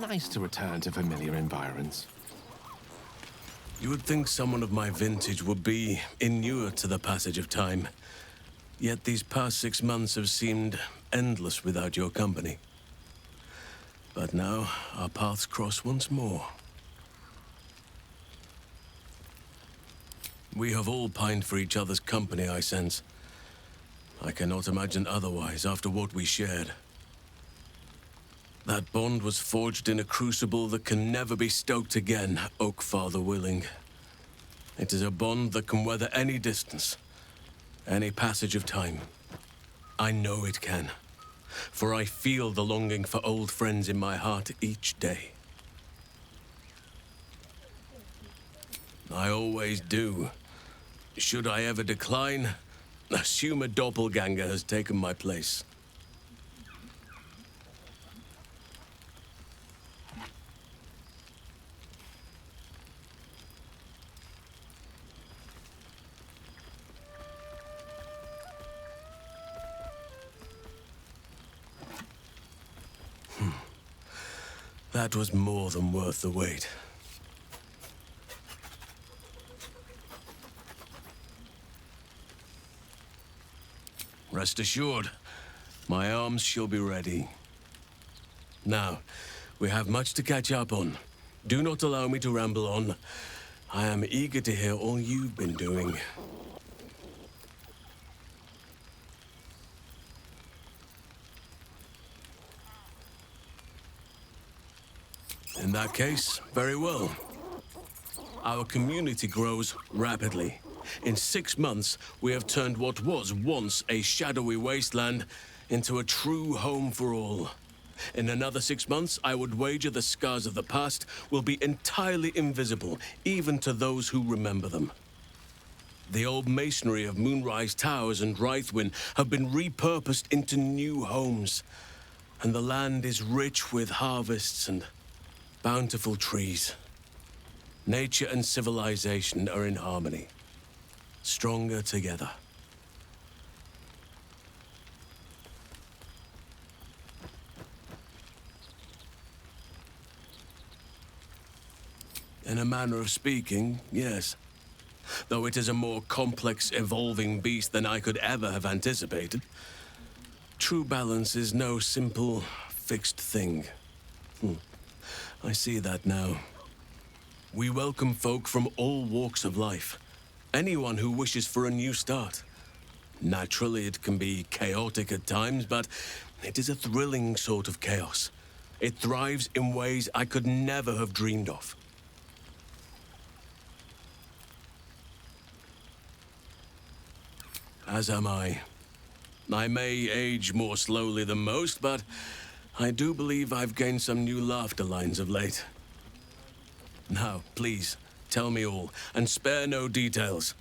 Nice to return to familiar environs. You would think someone of my vintage would be inured to the passage of time. Yet these past 6 months have seemed endless without your company. But now, our paths cross once more. We have all pined for each other's company, I sense. I cannot imagine otherwise after what we shared. That bond was forged in a crucible that can never be stoked again, Oak Father willing. It is a bond that can weather any distance, any passage of time. I know it can, for I feel the longing for old friends in my heart each day. I always do. Should I ever decline, assume a doppelganger has taken my place. That was more than worth the wait. Rest assured, my arms shall be ready. Now, we have much to catch up on. Do not allow me to ramble on. I am eager to hear all you've been doing. In that case, very well. Our community grows rapidly. In 6 months, we have turned what was once a shadowy wasteland into a true home for all. In another 6 months, I would wager the scars of the past will be entirely invisible, even to those who remember them. The old masonry of Moonrise Towers and Reuinion have been repurposed into new homes, and the land is rich with harvests and bountiful trees. Nature and civilization are in harmony, stronger together. In a manner of speaking, yes. Though it is a more complex, evolving beast than I could ever have anticipated. True balance is no simple, fixed thing. I see that now. We welcome folk from all walks of life. Anyone who wishes for a new start. Naturally, it can be chaotic at times, but it is a thrilling sort of chaos. It thrives in ways I could never have dreamed of. As am I. I may age more slowly than most, but I do believe I've gained some new laughter lines of late. Now, please, tell me all, and spare no details.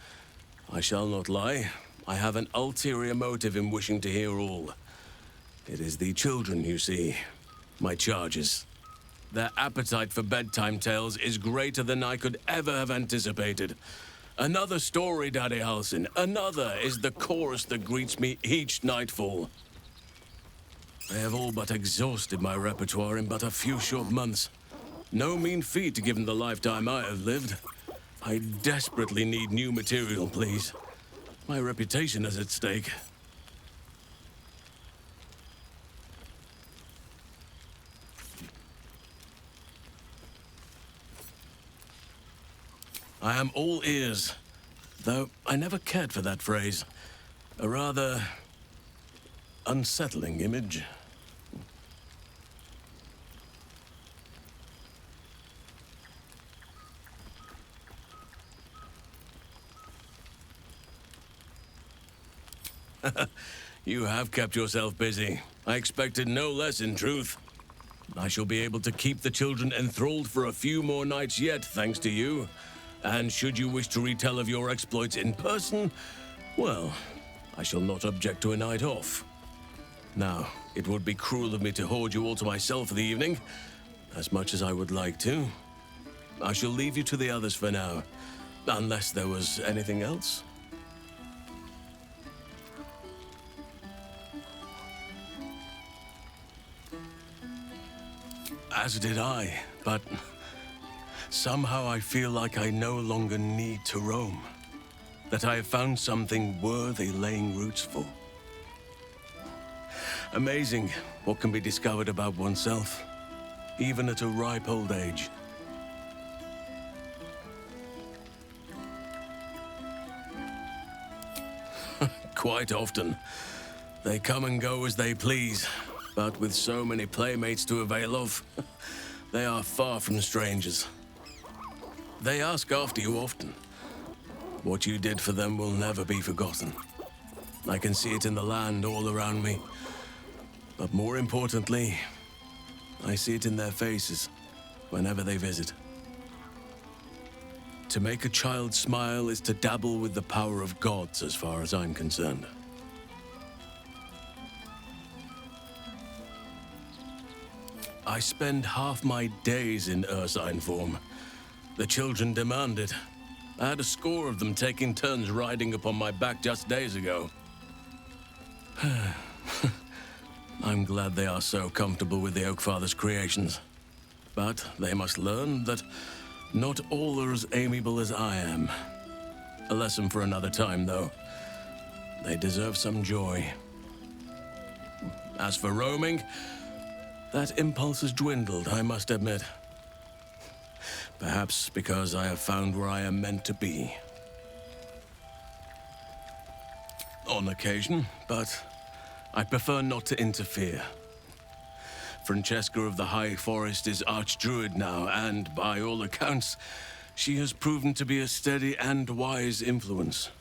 I shall not lie. I have an ulterior motive in wishing to hear all. It is the children, you see, my charges. Their appetite for bedtime tales is greater than I could ever have anticipated. Another story, Daddy Halsin. Another is the chorus that greets me each nightfall. They have all but exhausted my repertoire in but a few short months. No mean feat given the lifetime I have lived. I desperately need new material, please. My reputation is at stake. I am all ears, though I never cared for that phrase. A rather unsettling image. You have kept yourself busy. I expected no less, in truth. I shall be able to keep the children enthralled for a few more nights yet, thanks to you. And should you wish to retell of your exploits in person, well, I shall not object to a night off. Now, it would be cruel of me to hoard you all to myself for the evening, as much as I would like to. I shall leave you to the others for now, unless there was anything else. As did I, but somehow I feel like I no longer need to roam. That I have found something worthy laying roots for. Amazing what can be discovered about oneself, even at a ripe old age. Quite often, they come and go as they please, but with so many playmates to avail of, they are far from strangers. They ask after you often. What you did for them will never be forgotten. I can see it in the land all around me. But more importantly, I see it in their faces whenever they visit. To make a child smile is to dabble with the power of gods, as far as I'm concerned. I spend half my days in ursine form. The children demand it. I had a score of them taking turns riding upon my back just days ago. I'm glad they are so comfortable with the Oakfather's creations. But they must learn that not all are as amiable as I am. A lesson for another time, though. They deserve some joy. As for roaming, that impulse has dwindled, I must admit. Perhaps because I have found where I am meant to be. On occasion, but I prefer not to interfere. Francesca of the High Forest is Archdruid now, and by all accounts, she has proven to be a steady and wise influence.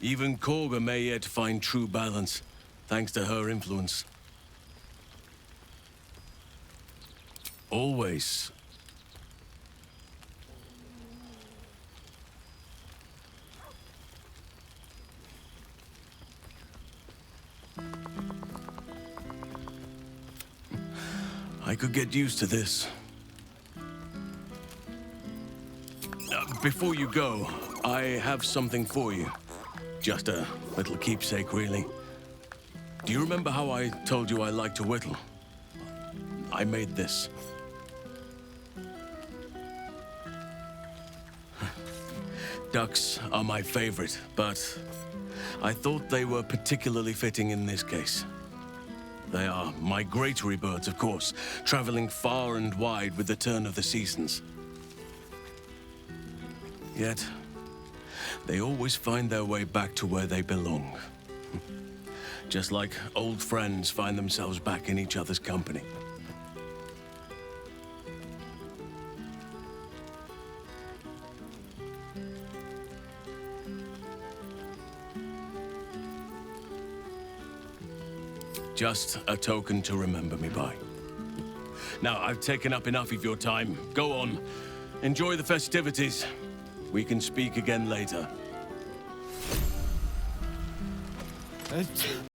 Even Korga may yet find true balance, thanks to her influence. Always. I could get used to this. Before you go, I have something for you. Just a little keepsake, really. Do you remember how I told you I like to whittle? I made this. Ducks are my favorite, but I thought they were particularly fitting in this case. They are migratory birds, of course, traveling far and wide with the turn of the seasons. Yet, they always find their way back to where they belong. Just like old friends find themselves back in each other's company. Just a token to remember me by. Now, I've taken up enough of your time. Go on. Enjoy the festivities. We can speak again later.